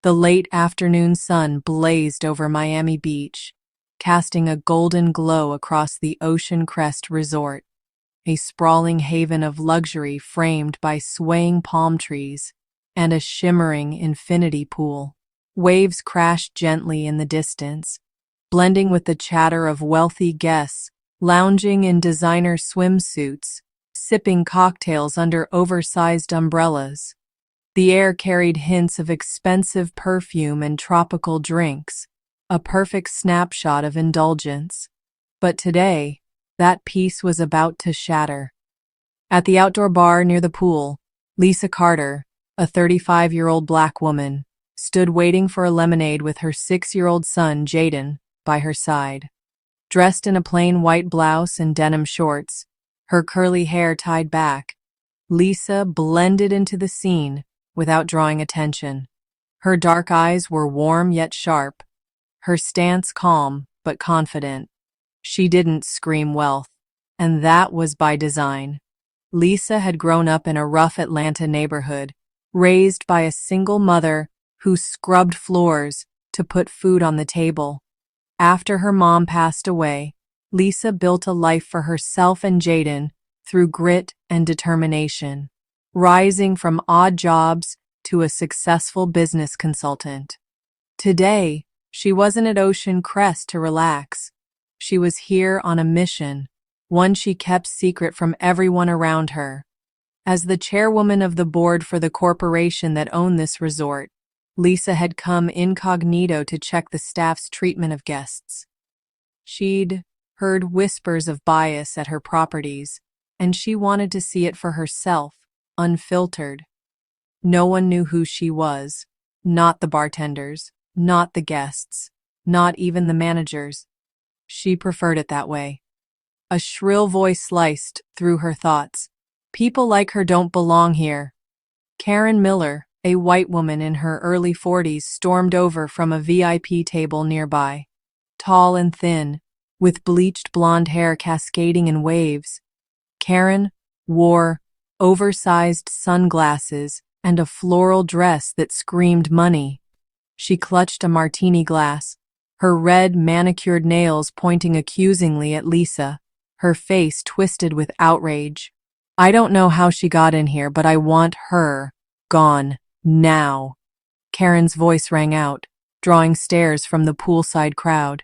The late afternoon sun blazed over Miami Beach, casting a golden glow across the Ocean Crest Resort, a sprawling haven of luxury framed by swaying palm trees and a shimmering infinity pool. Waves crashed gently in the distance, blending with the chatter of wealthy guests lounging in designer swimsuits, sipping cocktails under oversized umbrellas. The air carried hints of expensive perfume and tropical drinks, a perfect snapshot of indulgence. But today, that peace was about to shatter. At the outdoor bar near the pool, Lisa Carter, a 35-year-old black woman, stood waiting for a lemonade with her 6-year-old son, Jaden, by her side. Dressed in a plain white blouse and denim shorts, her curly hair tied back, Lisa blended into the scene without drawing attention. Her dark eyes were warm yet sharp, her stance calm but confident. She didn't scream wealth, and that was by design. Lisa had grown up in a rough Atlanta neighborhood, raised by a single mother who scrubbed floors to put food on the table. After her mom passed away, Lisa built a life for herself and Jaden through grit and determination, rising from odd jobs to a successful business consultant. Today, she wasn't at Ocean Crest to relax. She was here on a mission, one she kept secret from everyone around her. As the chairwoman of the board for the corporation that owned this resort, Lisa had come incognito to check the staff's treatment of guests. She'd heard whispers of bias at her properties, and she wanted to see it for herself, unfiltered. No one knew who she was, not the bartenders, not the guests, not even the managers. She preferred it that way. A shrill voice sliced through her thoughts. People like her don't belong here. Karen Miller, a white woman in her early 40s, stormed over from a VIP table nearby. Tall and thin, with bleached blonde hair cascading in waves, Karen wore oversized sunglasses and a floral dress that screamed money. She clutched a martini glass, her red manicured nails pointing accusingly at Lisa, her face twisted with outrage. I don't know how she got in here, but I want her gone now. Karen's voice rang out, drawing stares from the poolside crowd.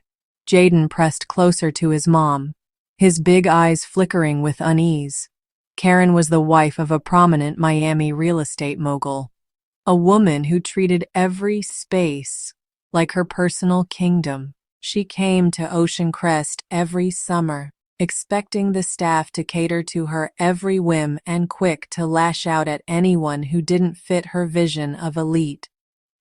Jaden pressed closer to his mom, his big eyes flickering with unease. Karen was the wife of a prominent Miami real estate mogul, a woman who treated every space like her personal kingdom. She came to Ocean Crest every summer, expecting the staff to cater to her every whim and quick to lash out at anyone who didn't fit her vision of elite.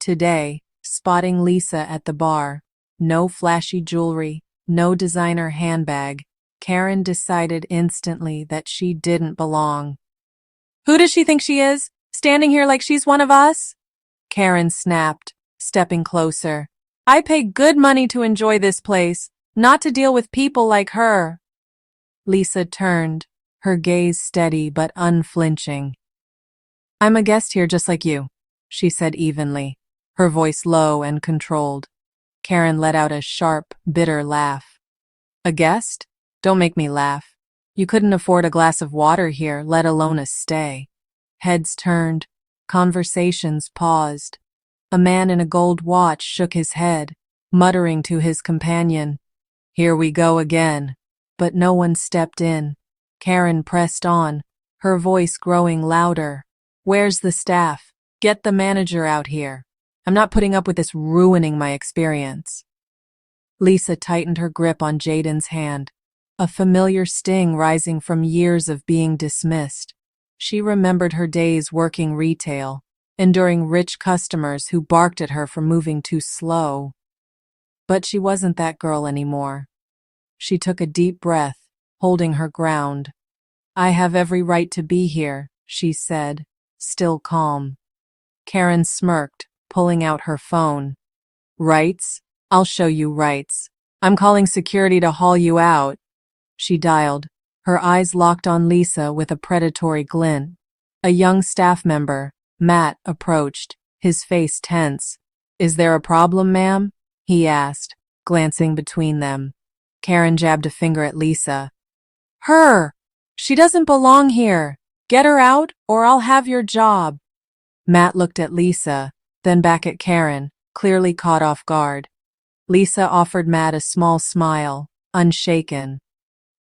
Today, spotting Lisa at the bar, no flashy jewelry, no designer handbag, Karen decided instantly that she didn't belong. Who does she think she is, standing here like she's one of us? Karen snapped, stepping closer. I pay good money to enjoy this place, not to deal with people like her. Lisa turned, her gaze steady but unflinching. I'm a guest here just like you, she said evenly, her voice low and controlled. Karen let out a sharp, bitter laugh. A guest? Don't make me laugh. You couldn't afford a glass of water here, let alone a stay. Heads turned, conversations paused. A man in a gold watch shook his head, muttering to his companion, Here we go again. But no one stepped in. Karen pressed on, her voice growing louder. Where's the staff? Get the manager out here. I'm not putting up with this ruining my experience. Lisa tightened her grip on Jaden's hand, a familiar sting rising from years of being dismissed. She remembered her days working retail, enduring rich customers who barked at her for moving too slow. But she wasn't that girl anymore. She took a deep breath, holding her ground. I have every right to be here, she said, still calm. Karen smirked, pulling out her phone. Rights? I'll show you rights. I'm calling security to haul you out. She dialed, her eyes locked on Lisa with a predatory glint. A young staff member, Matt, approached, his face tense. Is there a problem, ma'am? He asked, glancing between them. Karen jabbed a finger at Lisa. Her! She doesn't belong here. Get her out, or I'll have your job. Matt looked at Lisa, then back at Karen, clearly caught off guard. Lisa offered Matt a small smile, unshaken.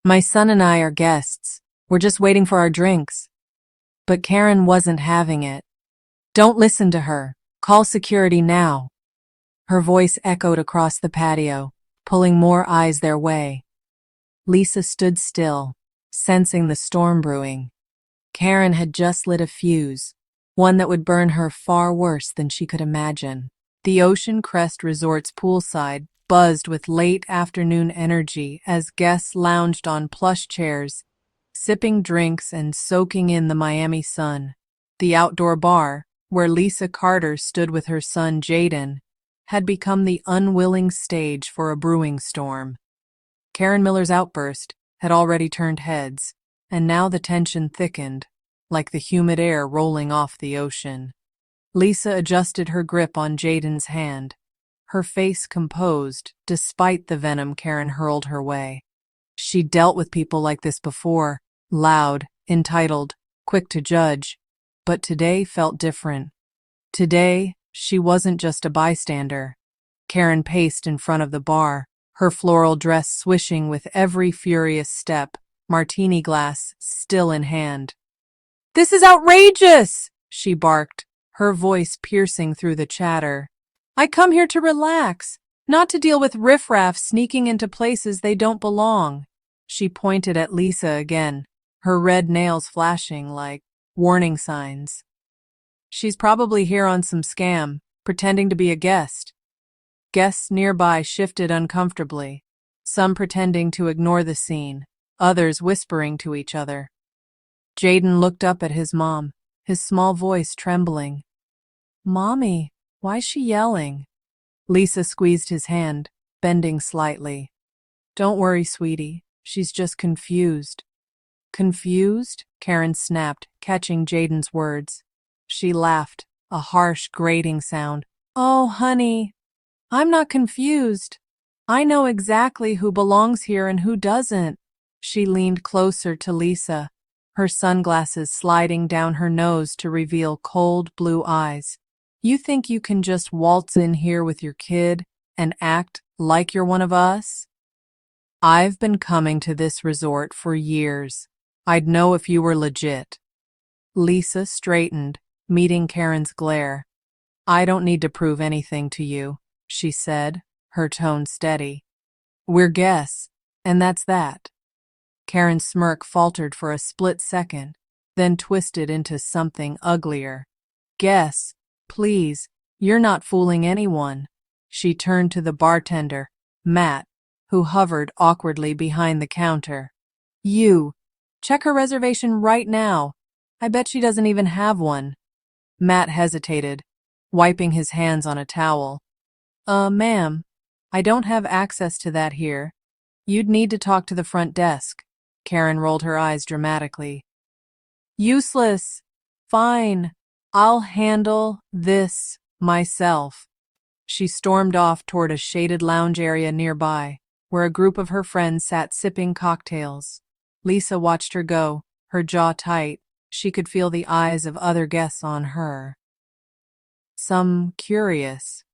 My son and I are guests. We're just waiting for our drinks. But Karen wasn't having it. Don't listen to her. Call security now. Her voice echoed across the patio, pulling more eyes their way. Lisa stood still, sensing the storm brewing. Karen had just lit a fuse, one that would burn her far worse than she could imagine. The Ocean Crest Resort's poolside buzzed with late afternoon energy as guests lounged on plush chairs, sipping drinks and soaking in the Miami sun. The outdoor bar, where Lisa Carter stood with her son Jaden, had become the unwilling stage for a brewing storm. Karen Miller's outburst had already turned heads, and now the tension thickened, like the humid air rolling off the ocean. Lisa adjusted her grip on Jaden's hand, her face composed despite the venom Karen hurled her way. She'd dealt with people like this before, loud, entitled, quick to judge, but today felt different. Today, she wasn't just a bystander. Karen paced in front of the bar, her floral dress swishing with every furious step, martini glass still in hand. "This is outrageous!" she barked, her voice piercing through the chatter. "I come here to relax, not to deal with riffraff sneaking into places they don't belong." She pointed at Lisa again, her red nails flashing like warning signs. "She's probably here on some scam, pretending to be a guest." Guests nearby shifted uncomfortably, some pretending to ignore the scene, others whispering to each other. Jaden looked up at his mom, his small voice trembling. "Mommy, why's she yelling?" Lisa squeezed his hand, bending slightly. "Don't worry, sweetie. She's just confused." "Confused?" Karen snapped, catching Jaden's words. She laughed, a harsh, grating sound. "Oh, honey, I'm not confused. I know exactly who belongs here and who doesn't." She leaned closer to Lisa, her sunglasses sliding down her nose to reveal cold blue eyes. "You think you can just waltz in here with your kid and act like you're one of us? I've been coming to this resort for years. I'd know if you were legit." Lisa straightened, meeting Karen's glare. "I don't need to prove anything to you," she said, her tone steady. "We're guests, and that's that." Karen's smirk faltered for a split second, then twisted into something uglier. "Guests, please, you're not fooling anyone." She turned to the bartender, Matt, who hovered awkwardly behind the counter. "You, check her reservation right now. I bet she doesn't even have one." Matt hesitated, wiping his hands on a towel. Ma'am, I don't have access to that here. You'd need to talk to the front desk." Karen rolled her eyes dramatically. "Useless. Fine. I'll handle this myself." She stormed off toward a shaded lounge area nearby, where a group of her friends sat sipping cocktails. Lisa watched her go, her jaw tight. She could feel the eyes of other guests on her. Some curious,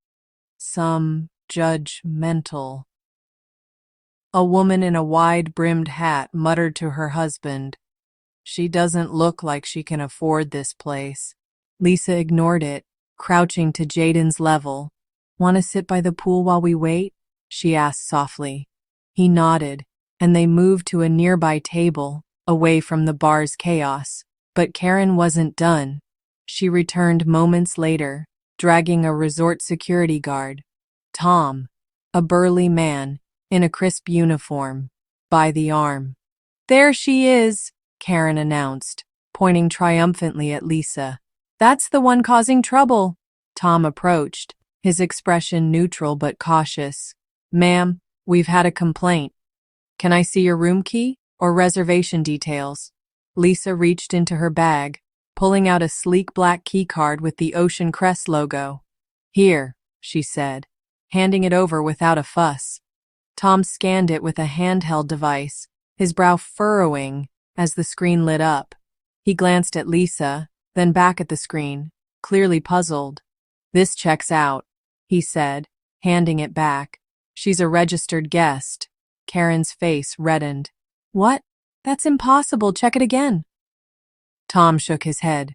some judgmental. A woman in a wide-brimmed hat muttered to her husband, "She doesn't look like she can afford this place." Lisa ignored it, crouching to Jaden's level. "Want to sit by the pool while we wait?" she asked softly. He nodded, and they moved to a nearby table, away from the bar's chaos. But Karen wasn't done. She returned moments later, dragging a resort security guard, Tom, a burly man in a crisp uniform, by the arm. "There she is," Karen announced, pointing triumphantly at Lisa. "That's the one causing trouble." Tom approached, his expression neutral but cautious. "Ma'am, we've had a complaint. Can I see your room key or reservation details?" Lisa reached into her bag, pulling out a sleek black key card with the Ocean Crest logo. "Here, she said, handing it over without a fuss. Tom scanned it with a handheld device, his brow furrowing as the screen lit up. He glanced at Lisa, then back at the screen, clearly puzzled. "This checks out," he said, handing it back. "She's a registered guest." Karen's face reddened. "What? That's impossible. Check it again." Tom shook his head.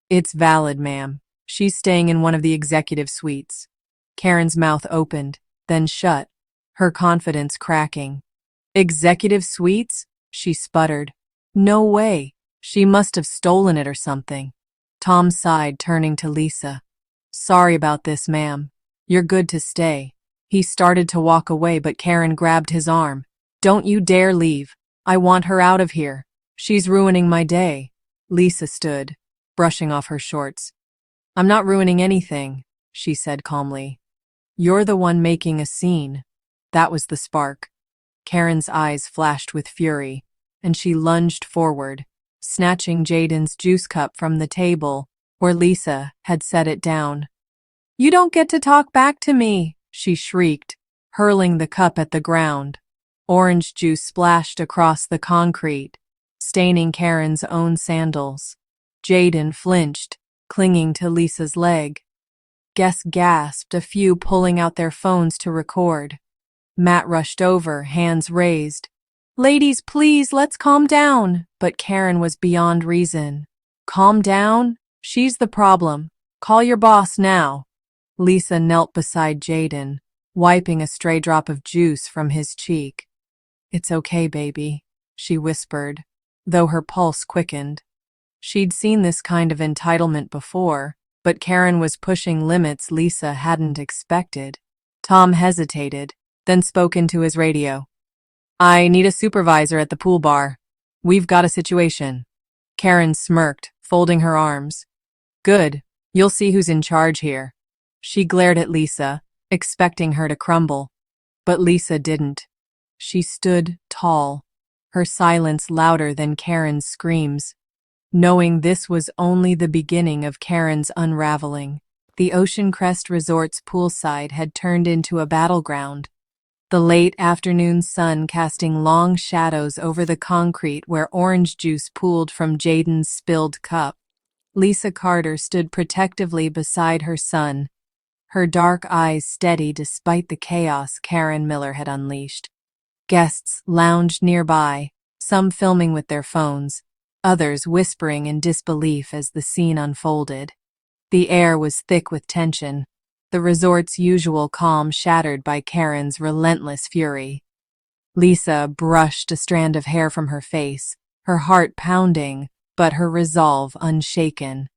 "It's valid, ma'am. She's staying in one of the executive suites." Karen's mouth opened, then shut, her confidence cracking. "Executive suites?" she sputtered. "No way. She must have stolen it or something." Tom sighed, turning to Lisa. "Sorry about this, ma'am. You're good to stay." He started to walk away, but Karen grabbed his arm. "Don't you dare leave. I want her out of here. She's ruining my day." Lisa stood, brushing off her shorts. "I'm not ruining anything," she said calmly. "You're the one making a scene." That was the spark. Karen's eyes flashed with fury, and she lunged forward, snatching Jaden's juice cup from the table where Lisa had set it down. "You don't get to talk back to me," she shrieked, hurling the cup at the ground. Orange juice splashed across the concrete, staining Karen's own sandals. Jaden flinched, clinging to Lisa's leg. Guests gasped, a few pulling out their phones to record. Matt rushed over, hands raised. "Ladies, please, let's calm down." But Karen was beyond reason. "Calm down? She's the problem. Call your boss now." Lisa knelt beside Jaden, wiping a stray drop of juice from his cheek. "It's okay, baby," she whispered, though her pulse quickened. She'd seen this kind of entitlement before, but Karen was pushing limits Lisa hadn't expected. Tom hesitated, then spoke into his radio. "I need a supervisor at the pool bar. We've got a situation." Karen smirked, folding her arms. "Good. You'll see who's in charge here." She glared at Lisa, expecting her to crumble. But Lisa didn't. She stood tall, her silence louder than Karen's screams. Knowing this was only the beginning of Karen's unraveling, the Ocean Crest Resort's poolside had turned into a battleground. The late afternoon sun casting long shadows over the concrete where orange juice pooled from Jaden's spilled cup. Lisa Carter stood protectively beside her son, her dark eyes steady despite the chaos Karen Miller had unleashed. Guests lounged nearby, some filming with their phones, others whispering in disbelief as the scene unfolded. The air was thick with tension, the resort's usual calm shattered by Karen's relentless fury. Lisa brushed a strand of hair from her face, her heart pounding, but her resolve unshaken.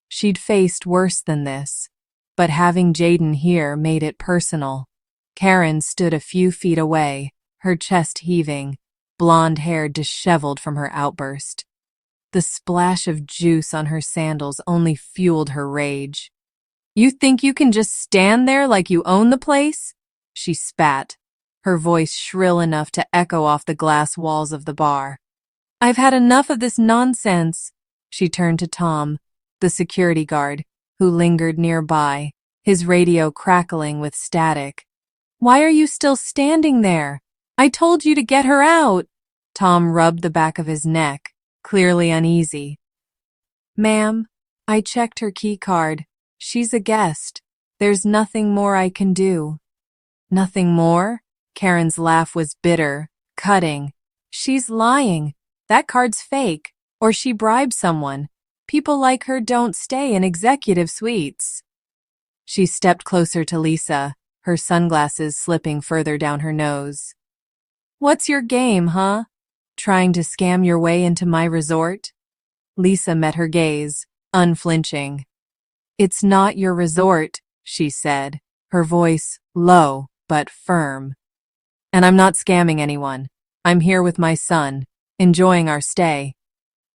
She'd faced worse than this, but having Jaden here made it personal. Karen stood a few feet away, her chest heaving, blonde hair disheveled from her outburst. The splash of juice on her sandals only fueled her rage. "You think you can just stand there like you own the place?" she spat, her voice shrill enough to echo off the glass walls of the bar. "I've had enough of this nonsense." She turned to Tom, the security guard, who lingered nearby, his radio crackling with static. "Why are you still standing there? I told you to get her out." Tom rubbed the back of his neck, clearly uneasy. "Ma'am, I checked her key card. She's a guest. There's nothing more I can do." "Nothing more?" Karen's laugh was bitter, cutting. "She's lying. That card's fake. Or she bribed someone. People like her don't stay in executive suites." She stepped closer to Lisa, her sunglasses slipping further down her nose. "What's your game, huh? Trying to scam your way into my resort?" Lisa met her gaze, unflinching. "It's not your resort," she said, her voice low but firm. "And I'm not scamming anyone. I'm here with my son, enjoying our stay."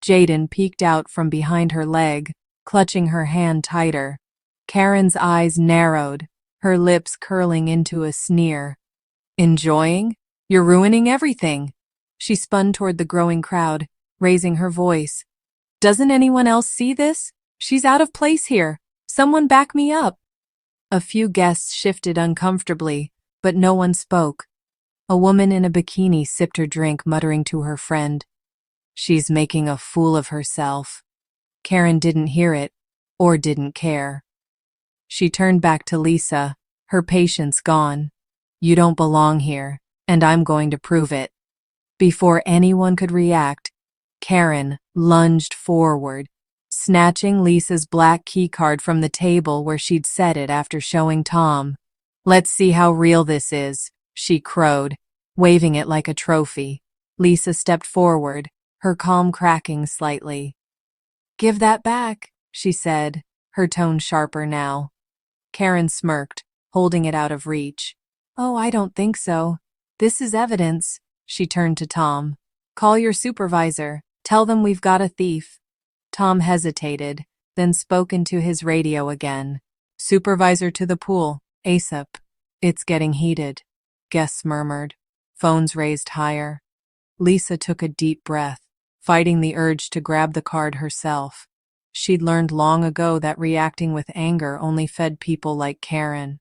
Jaden peeked out from behind her leg, clutching her hand tighter. Karen's eyes narrowed, her lips curling into a sneer. "Enjoying? You're ruining everything." She spun toward the growing crowd, raising her voice. "Doesn't anyone else see this? She's out of place here. Someone back me up." A few guests shifted uncomfortably, but no one spoke. A woman in a bikini sipped her drink, muttering to her friend, "She's making a fool of herself." Karen didn't hear it, or didn't care. She turned back to Lisa, her patience gone. "You don't belong here, and I'm going to prove it." Before anyone could react, Karen lunged forward, snatching Lisa's black keycard from the table where she'd set it after showing Tom. "Let's see how real this is," she crowed, waving it like a trophy. Lisa stepped forward, her calm cracking slightly. "Give that back," she said, her tone sharper now. Karen smirked, holding it out of reach. "Oh, I don't think so. This is evidence." She turned to Tom. "Call your supervisor. Tell them we've got a thief." Tom hesitated, then spoke into his radio again. "Supervisor to the pool, ASAP. It's getting heated." Guests murmured. Phones raised higher. Lisa took a deep breath, fighting the urge to grab the card herself. She'd learned long ago that reacting with anger only fed people like Karen.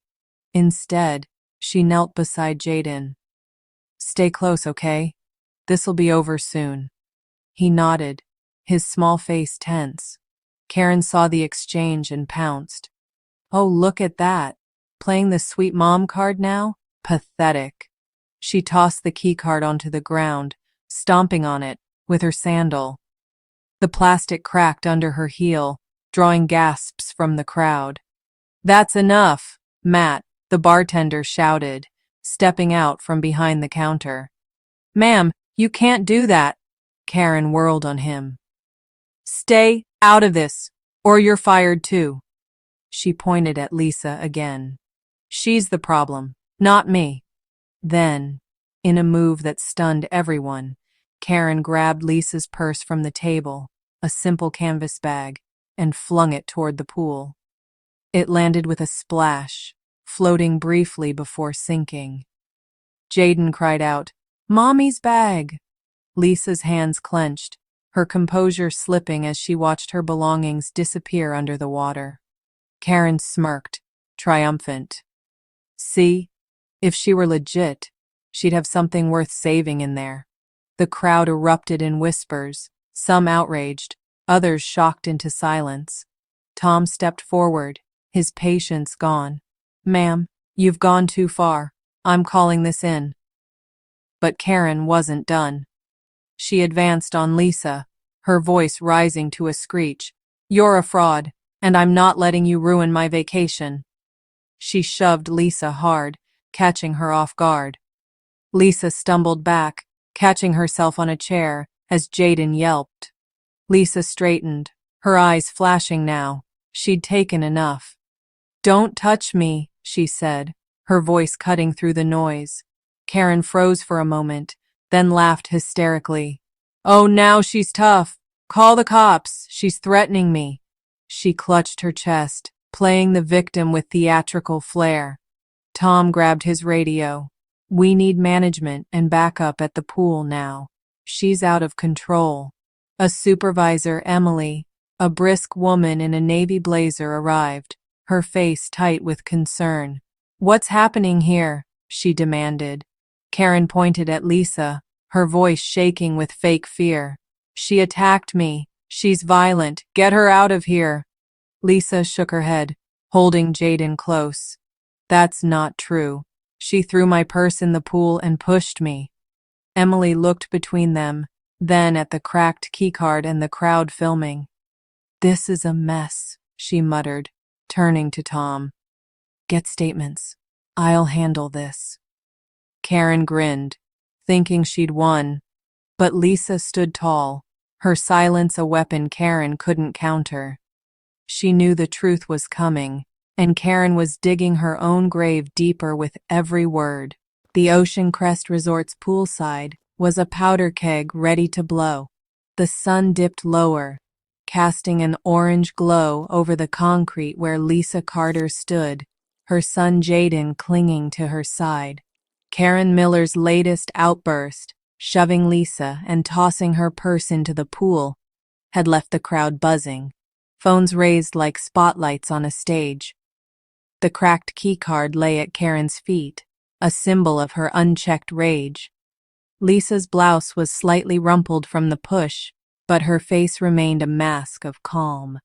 Instead, she knelt beside Jaden. "Stay close, okay? This'll be over soon." He nodded, his small face tense. Karen saw the exchange and pounced. "Oh, look at that. Playing the sweet mom card now? Pathetic." She tossed the key card onto the ground, stomping on it with her sandal. The plastic cracked under her heel, drawing gasps from the crowd. "That's enough," Matt, the bartender, shouted, stepping out from behind the counter. "Ma'am, you can't do that." Karen whirled on him. "Stay out of this, or you're fired too." She pointed at Lisa again. "She's the problem, not me." Then, in a move that stunned everyone, Karen grabbed Lisa's purse from the table, a simple canvas bag, and flung it toward the pool. It landed with a splash, floating briefly before sinking. Jaden cried out, "Mommy's bag!" Lisa's hands clenched, her composure slipping as she watched her belongings disappear under the water. Karen smirked, triumphant. See? If she were legit, she'd have something worth saving in there. The crowd erupted in whispers, some outraged, others shocked into silence. Tom stepped forward, his patience gone. "Ma'am, you've gone too far. I'm calling this in." But Karen wasn't done. She advanced on Lisa, her voice rising to a screech. "You're a fraud, and I'm not letting you ruin my vacation." She shoved Lisa hard, catching her off guard. Lisa stumbled back, catching herself on a chair as Jaden yelped. Lisa straightened, her eyes flashing now. She'd taken enough. "Don't touch me," she said, her voice cutting through the noise. Karen froze for a moment, then laughed hysterically. "Oh, now she's tough. Call the cops. She's threatening me." She clutched her chest, playing the victim with theatrical flair. Tom grabbed his radio. "We need management and backup at the pool now. She's out of control." A supervisor, Emily, a brisk woman in a navy blazer, arrived, her face tight with concern. "What's happening here?" she demanded. Karen pointed at Lisa, her voice shaking with fake fear. "She attacked me. She's violent. Get her out of here." Lisa shook her head, holding Jaden close. "That's not true. She threw my purse in the pool and pushed me." Emily looked between them, then at the cracked keycard and the crowd filming. "This is a mess," she muttered, turning to Tom. "Get statements. I'll handle this." Karen grinned, thinking she'd won, but Lisa stood tall, her silence a weapon Karen couldn't counter. She knew the truth was coming, and Karen was digging her own grave deeper with every word. The Ocean Crest Resort's poolside was a powder keg ready to blow. The sun dipped lower, casting an orange glow over the concrete where Lisa Carter stood, her son Jaden clinging to her side. Karen Miller's latest outburst, shoving Lisa and tossing her purse into the pool, had left the crowd buzzing, phones raised like spotlights on a stage. The cracked keycard lay at Karen's feet, a symbol of her unchecked rage. Lisa's blouse was slightly rumpled from the push, but her face remained a mask of calm,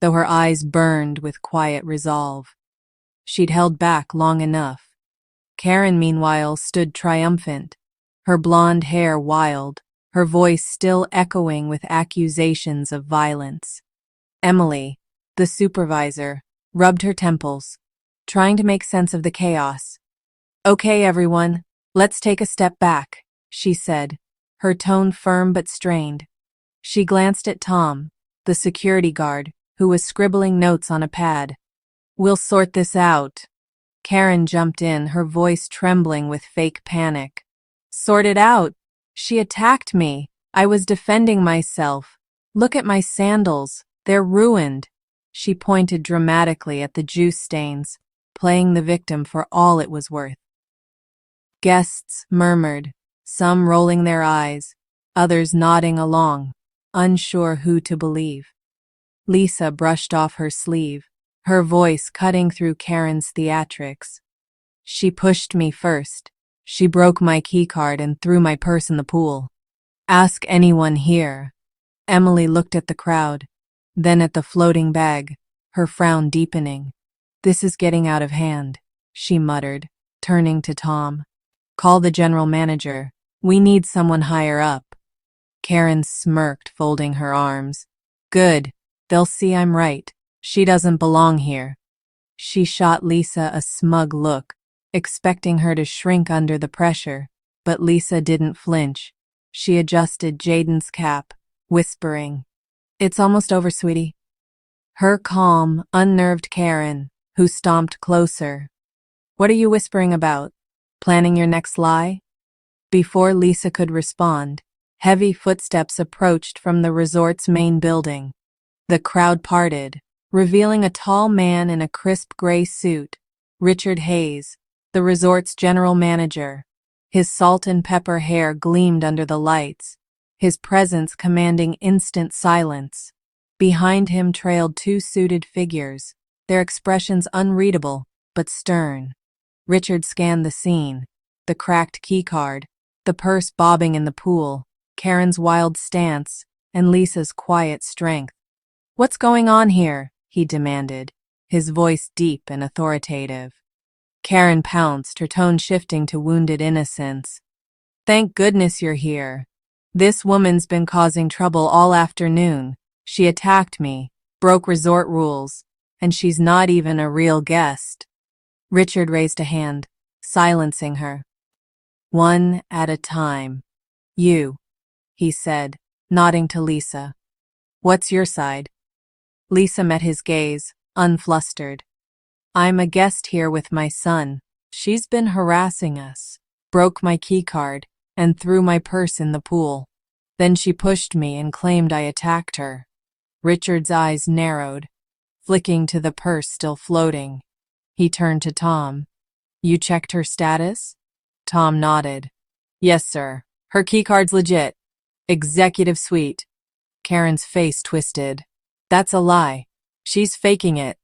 though her eyes burned with quiet resolve. She'd held back long enough. Karen, meanwhile, stood triumphant, her blonde hair wild, her voice still echoing with accusations of violence. Emily, the supervisor, rubbed her temples, trying to make sense of the chaos. "Okay, everyone, let's take a step back," she said, her tone firm but strained. She glanced at Tom, the security guard, who was scribbling notes on a pad. "We'll sort this out." Karen jumped in, her voice trembling with fake panic. "Sort it out? She attacked me. I was defending myself. Look at my sandals. They're ruined." She pointed dramatically at the juice stains, playing the victim for all it was worth. Guests murmured, some rolling their eyes, others nodding along, unsure who to believe. Lisa brushed off her sleeve, her voice cutting through Karen's theatrics. "She pushed me first. She broke my keycard and threw my purse in the pool. Ask anyone here." Emily looked at the crowd, then at the floating bag, her frown deepening. "This is getting out of hand," she muttered, turning to Tom. "Call the general manager. We need someone higher up." Karen smirked, folding her arms. "Good. They'll see I'm right. She doesn't belong here." She shot Lisa a smug look, expecting her to shrink under the pressure, but Lisa didn't flinch. She adjusted Jaden's cap, whispering, "It's almost over, sweetie." Her calm, unnerved Karen, who stomped closer. "What are you whispering about? Planning your next lie?" Before Lisa could respond, heavy footsteps approached from the resort's main building. The crowd parted, revealing a tall man in a crisp gray suit, Richard Hayes, the resort's general manager. His salt and pepper hair gleamed under the lights, his presence commanding instant silence. Behind him trailed two suited figures, their expressions unreadable but stern. Richard scanned the scene, the cracked keycard, the purse bobbing in the pool, Karen's wild stance, and Lisa's quiet strength. "What's going on here?" he demanded, his voice deep and authoritative. Karen pounced, her tone shifting to wounded innocence. "Thank goodness you're here. This woman's been causing trouble all afternoon. She attacked me, broke resort rules, and she's not even a real guest." Richard raised a hand, silencing her. "One at a time. You," he said, nodding to Lisa. "What's your side?" Lisa met his gaze, unflustered. "I'm a guest here with my son. She's been harassing us, broke my keycard, and threw my purse in the pool. Then she pushed me and claimed I attacked her." Richard's eyes narrowed, flicking to the purse still floating. He turned to Tom. "You checked her status?" Tom nodded. "Yes, sir. Her keycard's legit. Executive suite." Karen's face twisted. "That's a lie. She's faking it."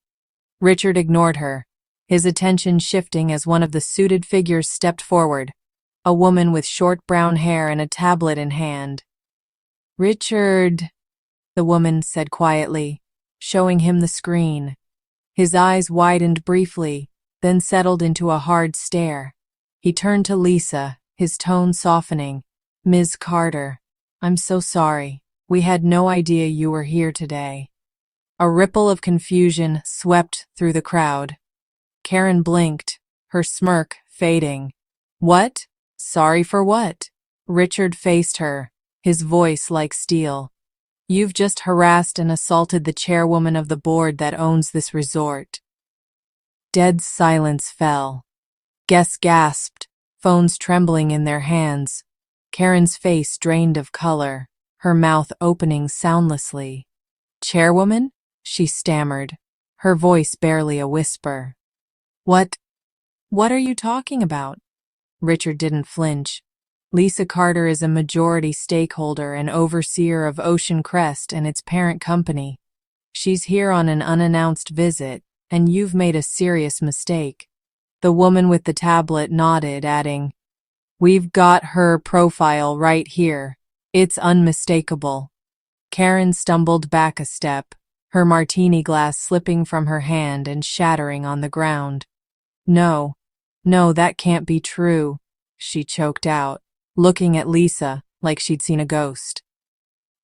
Richard ignored her, his attention shifting as one of the suited figures stepped forward, a woman with short brown hair and a tablet in hand. "Richard," the woman said quietly, showing him the screen. His eyes widened briefly, then settled into a hard stare. He turned to Lisa, his tone softening. "Ms. Carter, I'm so sorry. We had no idea you were here today." A ripple of confusion swept through the crowd. Karen blinked, her smirk fading. "What? Sorry for what?" Richard faced her, his voice like steel. "You've just harassed and assaulted the chairwoman of the board that owns this resort." Dead silence fell. Guests gasped, phones trembling in their hands. Karen's face drained of color, her mouth opening soundlessly. "Chairwoman?" she stammered, her voice barely a whisper. What are you talking about?" Richard didn't flinch. "Lisa Carter is a majority stakeholder and overseer of Ocean Crest and its parent company. She's here on an unannounced visit, and you've made a serious mistake." The woman with the tablet nodded, adding, "We've got her profile right here. It's unmistakable." Karen stumbled back a step, her martini glass slipping from her hand and shattering on the ground. "No, no, that can't be true," she choked out, looking at Lisa like she'd seen a ghost.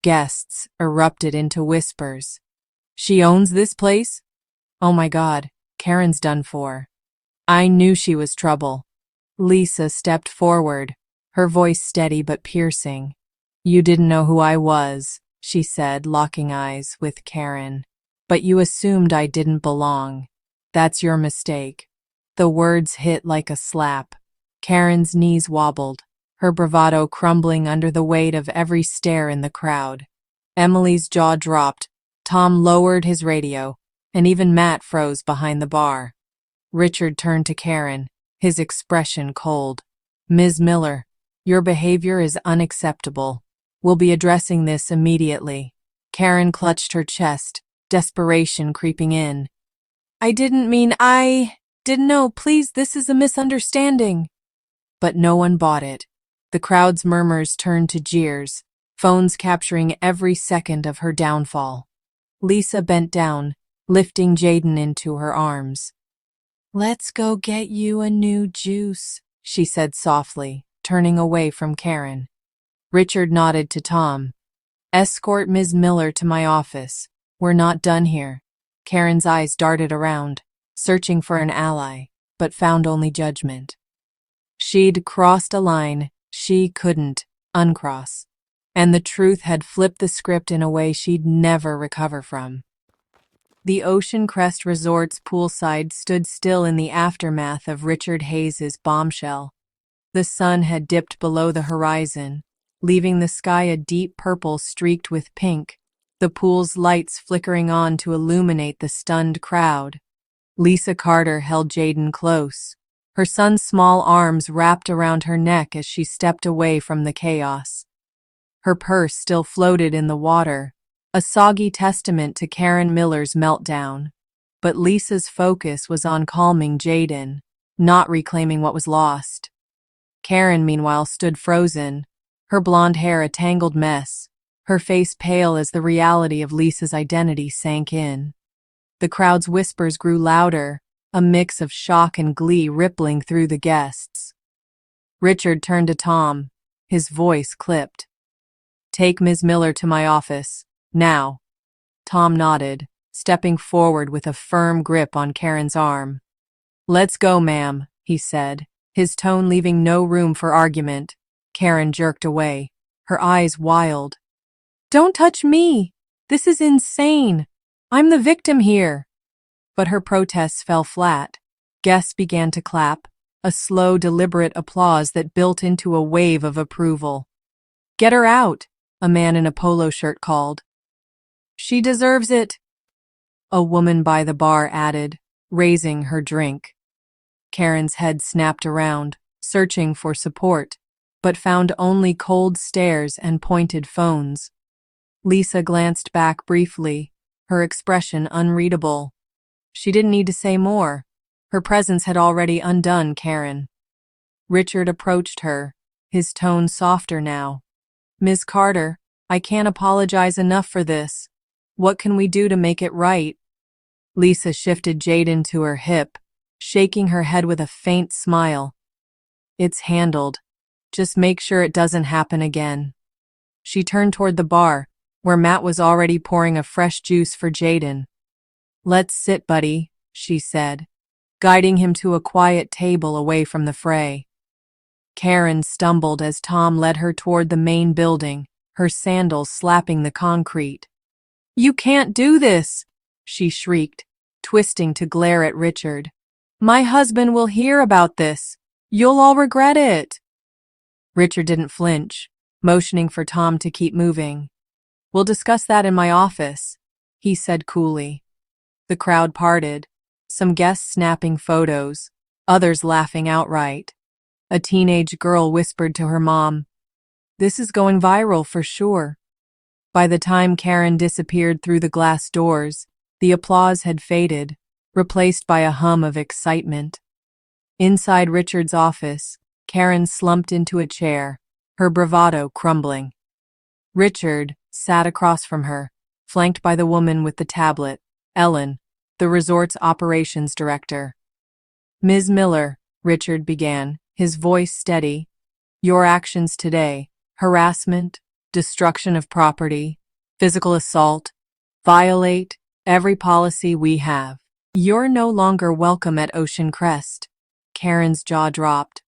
Guests erupted into whispers. "She owns this place? Oh my God, Karen's done for." I knew she was trouble. Lisa stepped forward, her voice steady but piercing. "You didn't know who I was," she said, locking eyes with Karen. "But you assumed I didn't belong. That's your mistake." The words hit like a slap. Karen's knees wobbled, her bravado crumbling under the weight of every stare in the crowd. Emily's jaw dropped, Tom lowered his radio, and even Matt froze behind the bar. Richard turned to Karen, his expression cold. "Ms. Miller, your behavior is unacceptable. We'll be addressing this immediately." Karen clutched her chest, desperation creeping in. "I didn't mean I didn't know. Please, this is a misunderstanding." But no one bought it. The crowd's murmurs turned to jeers, phones capturing every second of her downfall. Lisa bent down, lifting Jaden into her arms. "Let's go get you a new juice," she said softly, turning away from Karen. Richard nodded to Tom. "Escort Ms. Miller to my office. We're not done here." Karen's eyes darted around, searching for an ally, but found only judgment. She'd crossed a line she couldn't uncross, and the truth had flipped the script in a way she'd never recover from. The Ocean Crest Resort's poolside stood still in the aftermath of Richard Hayes's bombshell. The sun had dipped below the horizon, leaving the sky a deep purple streaked with pink, the pool's lights flickering on to illuminate the stunned crowd. Lisa Carter held Jaden close, her son's small arms wrapped around her neck as she stepped away from the chaos. Her purse still floated in the water, a soggy testament to Karen Miller's meltdown. But Lisa's focus was on calming Jaden, not reclaiming what was lost. Karen, meanwhile, stood frozen, her blonde hair a tangled mess, her face pale as the reality of Lisa's identity sank in. The crowd's whispers grew louder, a mix of shock and glee rippling through the guests. Richard turned to Tom, his voice clipped. "Take Ms. Miller to my office. Now." Tom nodded, stepping forward with a firm grip on Karen's arm. "Let's go, ma'am," he said, his tone leaving no room for argument. Karen jerked away, her eyes wild. "Don't touch me! This is insane! I'm the victim here!" But her protests fell flat. Guests began to clap, a slow, deliberate applause that built into a wave of approval. "Get her out," a man in a polo shirt called. "She deserves it," a woman by the bar added, raising her drink. Karen's head snapped around, searching for support, but found only cold stares and pointed phones. Lisa glanced back briefly, her expression unreadable. She didn't need to say more. Her presence had already undone Karen. Richard approached her, his tone softer now. "Ms. Carter, I can't apologize enough for this. What can we do to make it right?" Lisa shifted Jaden to her hip, shaking her head with a faint smile. "It's handled. Just make sure it doesn't happen again." She turned toward the bar, where Matt was already pouring a fresh juice for Jaden. "Let's sit, buddy," she said, guiding him to a quiet table away from the fray. Karen stumbled as Tom led her toward the main building, her sandals slapping the concrete. "You can't do this," she shrieked, twisting to glare at Richard. "My husband will hear about this. You'll all regret it." Richard didn't flinch, motioning for Tom to keep moving. "We'll discuss that in my office," he said coolly. The crowd parted, some guests snapping photos, others laughing outright. A teenage girl whispered to her mom, "This is going viral for sure." By the time Karen disappeared through the glass doors, the applause had faded, replaced by a hum of excitement. Inside Richard's office, Karen slumped into a chair, her bravado crumbling. Richard sat across from her, flanked by the woman with the tablet, Ellen, the resort's operations director. "Ms. Miller," Richard began, his voice steady, "your actions today, harassment, destruction of property, physical assault, violate every policy we have. You're no longer welcome at Ocean Crest." Karen's jaw dropped.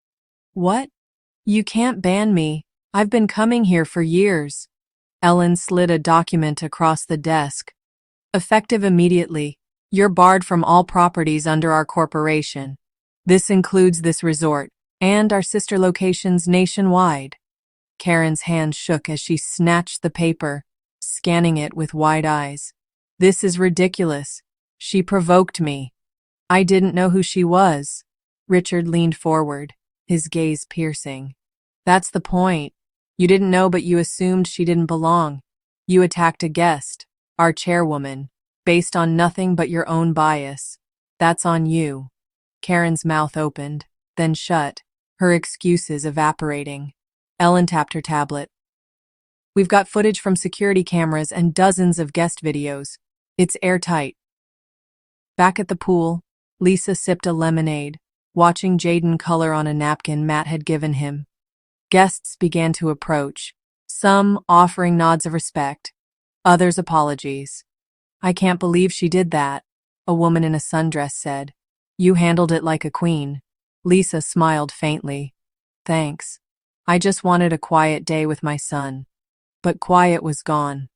"What? You can't ban me. I've been coming here for years." Ellen slid a document across the desk. "Effective immediately, you're barred from all properties under our corporation. This includes this resort and our sister locations nationwide." Karen's hand shook as she snatched the paper, scanning it with wide eyes. "This is ridiculous. She provoked me. I didn't know who she was." Richard leaned forward, his gaze piercing. "That's the point. You didn't know, but you assumed she didn't belong. You attacked a guest, our chairwoman, based on nothing but your own bias. That's on you." Karen's mouth opened, then shut, her excuses evaporating. Ellen tapped her tablet. "We've got footage from security cameras and dozens of guest videos. It's airtight." Back at the pool, Lisa sipped a lemonade, watching Jaden color on a napkin Matt had given him. Guests began to approach, some offering nods of respect, others apologies. "I can't believe she did that," a woman in a sundress said. "You handled it like a queen." Lisa smiled faintly. "Thanks. I just wanted a quiet day with my son." But quiet was gone.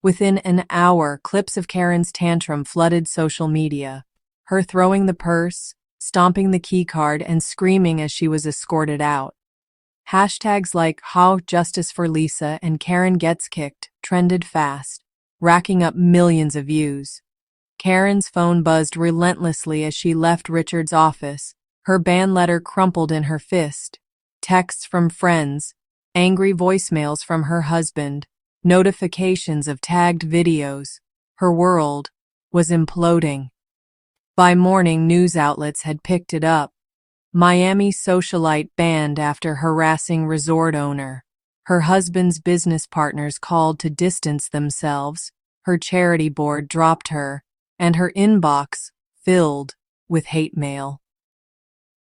Within an hour, clips of Karen's tantrum flooded social media, her throwing the purse, stomping the keycard, and screaming as she was escorted out. Hashtags like "How Justice for Lisa" and "Karen Gets Kicked" trended fast, racking up millions of views. Karen's phone buzzed relentlessly as she left Richard's office, her ban letter crumpled in her fist. Texts from friends, angry voicemails from her husband, notifications of tagged videos. Her world was imploding. By morning, news outlets had picked it up. Miami socialite banned after harassing resort owner. Her husband's business partners called to distance themselves. Her charity board dropped her, and her inbox filled with hate mail.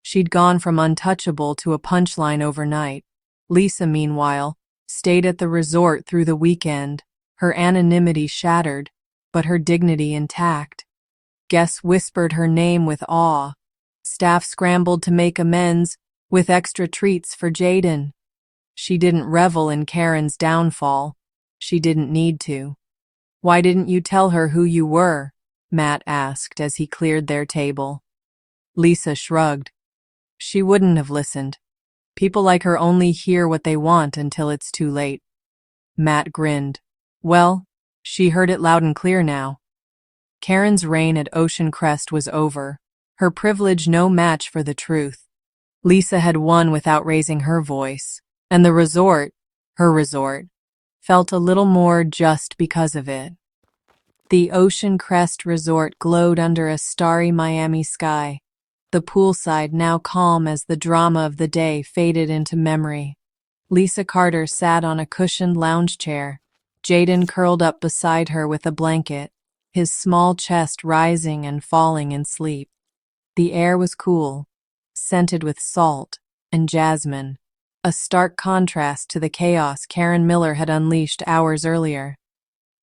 She'd gone from untouchable to a punchline overnight. Lisa, meanwhile, stayed at the resort through the weekend, her anonymity shattered, but her dignity intact. Guests whispered her name with awe. Staff scrambled to make amends with extra treats for Jaden. She didn't revel in Karen's downfall. She didn't need to. "Why didn't you tell her who you were?" Matt asked as he cleared their table. Lisa shrugged. She wouldn't have listened. People like her only hear what they want until it's too late. Matt grinned. Well, she heard it loud and clear now. Karen's reign at Ocean Crest was over, her privilege no match for the truth. Lisa had won without raising her voice, and the resort, her resort, felt a little more just because of it. The Ocean Crest Resort glowed under a starry Miami sky, the poolside now calm as the drama of the day faded into memory. Lisa Carter sat on a cushioned lounge chair, Jaden curled up beside her with a blanket, his small chest rising and falling in sleep. The air was cool, scented with salt and jasmine, a stark contrast to the chaos Karen Miller had unleashed hours earlier.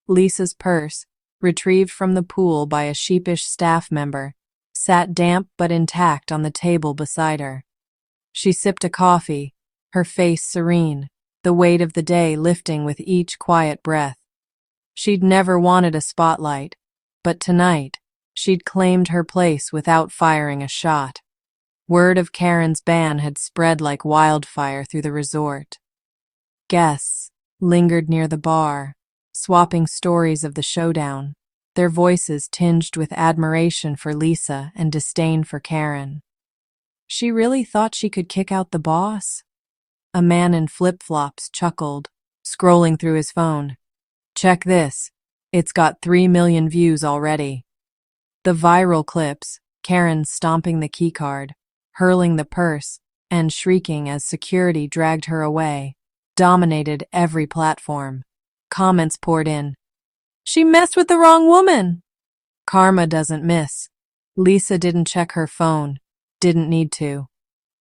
Lisa's purse, retrieved from the pool by a sheepish staff member, sat damp but intact on the table beside her. She sipped a coffee, her face serene, the weight of the day lifting with each quiet breath. She'd never wanted a spotlight, but tonight, she'd claimed her place without firing a shot. Word of Karen's ban had spread like wildfire through the resort. Guests lingered near the bar, swapping stories of the showdown, their voices tinged with admiration for Lisa and disdain for Karen. She really thought she could kick out the boss? A man in flip-flops chuckled, scrolling through his phone. Check this. It's got 3 million views already. The viral clips, Karen stomping the keycard, hurling the purse, and shrieking as security dragged her away, dominated every platform. Comments poured in. She messed with the wrong woman. Karma doesn't miss. Lisa didn't check her phone. Didn't need to.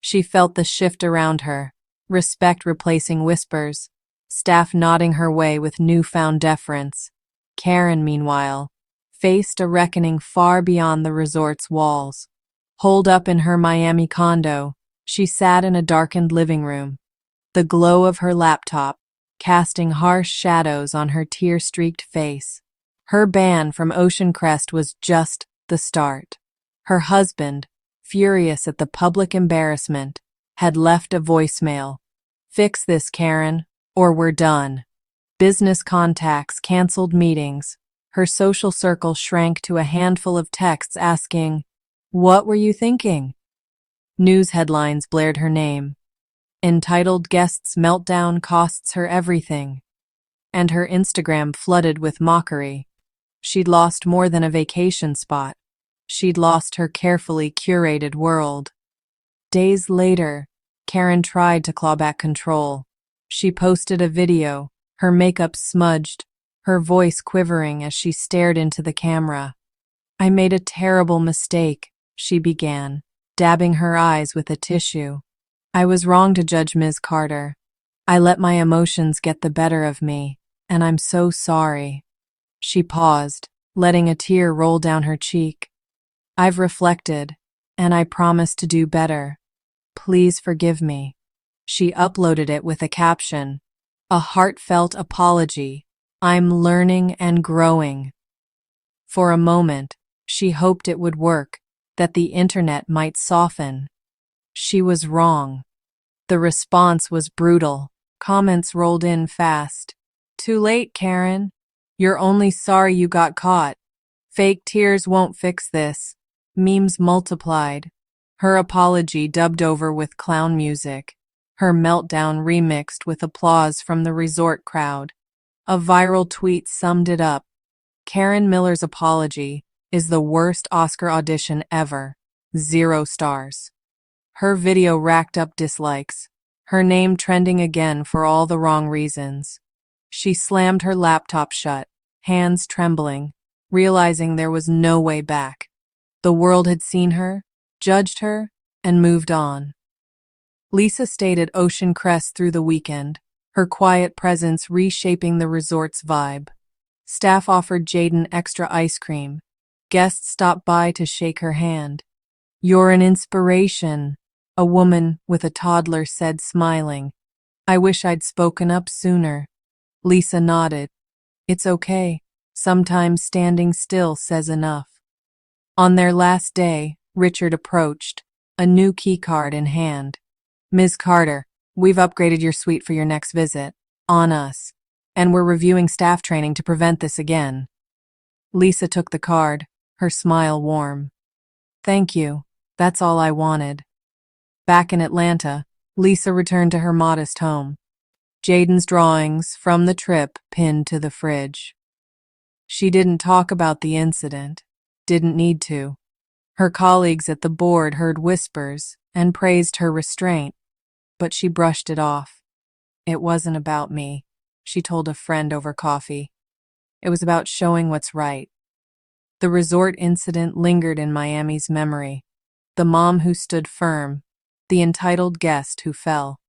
She felt the shift around her. Respect replacing whispers. Staff nodding her way with newfound deference. Karen, meanwhile, faced a reckoning far beyond the resort's walls. Holed up in her Miami condo, she sat in a darkened living room, the glow of her laptop casting harsh shadows on her tear-streaked face. Her ban from Ocean Crest was just the start. Her husband, furious at the public embarrassment, had left a voicemail. Fix this, Karen, or we're done. Business contacts canceled meetings. Her social circle shrank to a handful of texts asking, "What were you thinking?" News headlines blared her name. Entitled "Guest's Meltdown Costs Her Everything." And her Instagram flooded with mockery. She'd lost more than a vacation spot. She'd lost her carefully curated world. Days later, Karen tried to claw back control. She posted a video, her makeup smudged, her voice quivering as she stared into the camera. "I made a terrible mistake," she began, dabbing her eyes with a tissue. "I was wrong to judge Ms. Carter. I let my emotions get the better of me, and I'm so sorry." She paused, letting a tear roll down her cheek. "I've reflected, and I promise to do better. Please forgive me." She uploaded it with a caption, "A heartfelt apology. I'm learning and growing." For a moment, she hoped it would work, that the internet might soften. She was wrong. The response was brutal. Comments rolled in fast. "Too late, Karen. You're only sorry you got caught. Fake tears won't fix this." Memes multiplied. Her apology dubbed over with clown music. Her meltdown remixed with applause from the resort crowd. A viral tweet summed it up. "Karen Miller's apology is the worst Oscar audition ever. 0 stars." Her video racked up dislikes, her name trending again for all the wrong reasons. She slammed her laptop shut, hands trembling, realizing there was no way back. The world had seen her, judged her, and moved on. Lisa stayed at Ocean Crest through the weekend, her quiet presence reshaping the resort's vibe. Staff offered Jaden extra ice cream. Guests stopped by to shake her hand. "You're an inspiration," a woman with a toddler said, smiling. "I wish I'd spoken up sooner." Lisa nodded. "It's okay. Sometimes standing still says enough." On their last day, Richard approached, a new keycard in hand. "Ms. Carter, we've upgraded your suite for your next visit. On us. And we're reviewing staff training to prevent this again." Lisa took the card, her smile warm. "Thank you. That's all I wanted." Back in Atlanta, Lisa returned to her modest home. Jaden's drawings from the trip pinned to the fridge. She didn't talk about the incident. Didn't need to. Her colleagues at the board heard whispers and praised her restraint, but she brushed it off. "It wasn't about me," she told a friend over coffee. "It was about showing what's right." The resort incident lingered in Miami's memory. The mom who stood firm, the entitled guest who fell.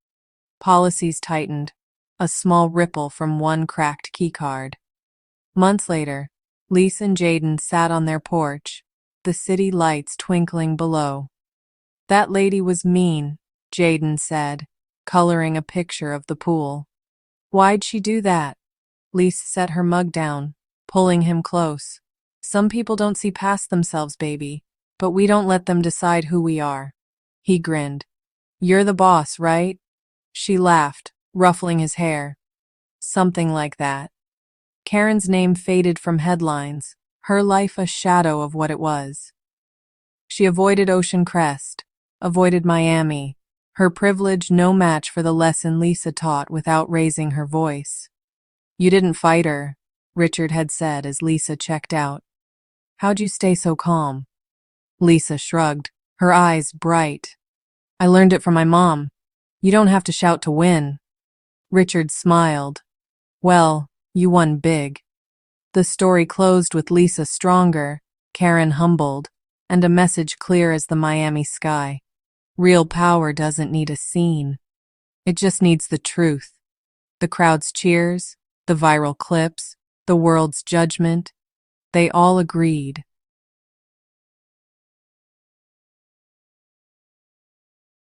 Policies tightened, a small ripple from one cracked keycard. Months later, Lisa and Jaden sat on their porch, the city lights twinkling below. "That lady was mean," Jaden said, coloring a picture of the pool. "Why'd she do that?" Lisa set her mug down, pulling him close. "Some people don't see past themselves, baby, but we don't let them decide who we are." He grinned. "You're the boss, right?" She laughed, ruffling his hair. "Something like that." Karen's name faded from headlines, her life a shadow of what it was. She avoided Ocean Crest, avoided Miami, her privilege no match for the lesson Lisa taught without raising her voice. "You didn't fight her," Richard had said as Lisa checked out. How'd you stay so calm? Lisa shrugged, her eyes bright. I learned it from my mom. You don't have to shout to win. Richard smiled. Well, you won big. The story closed with Lisa stronger, Karen humbled, and a message clear as the Miami sky. Real power doesn't need a scene. It just needs the truth. The crowd's cheers, the viral clips, the world's judgment, they all agreed.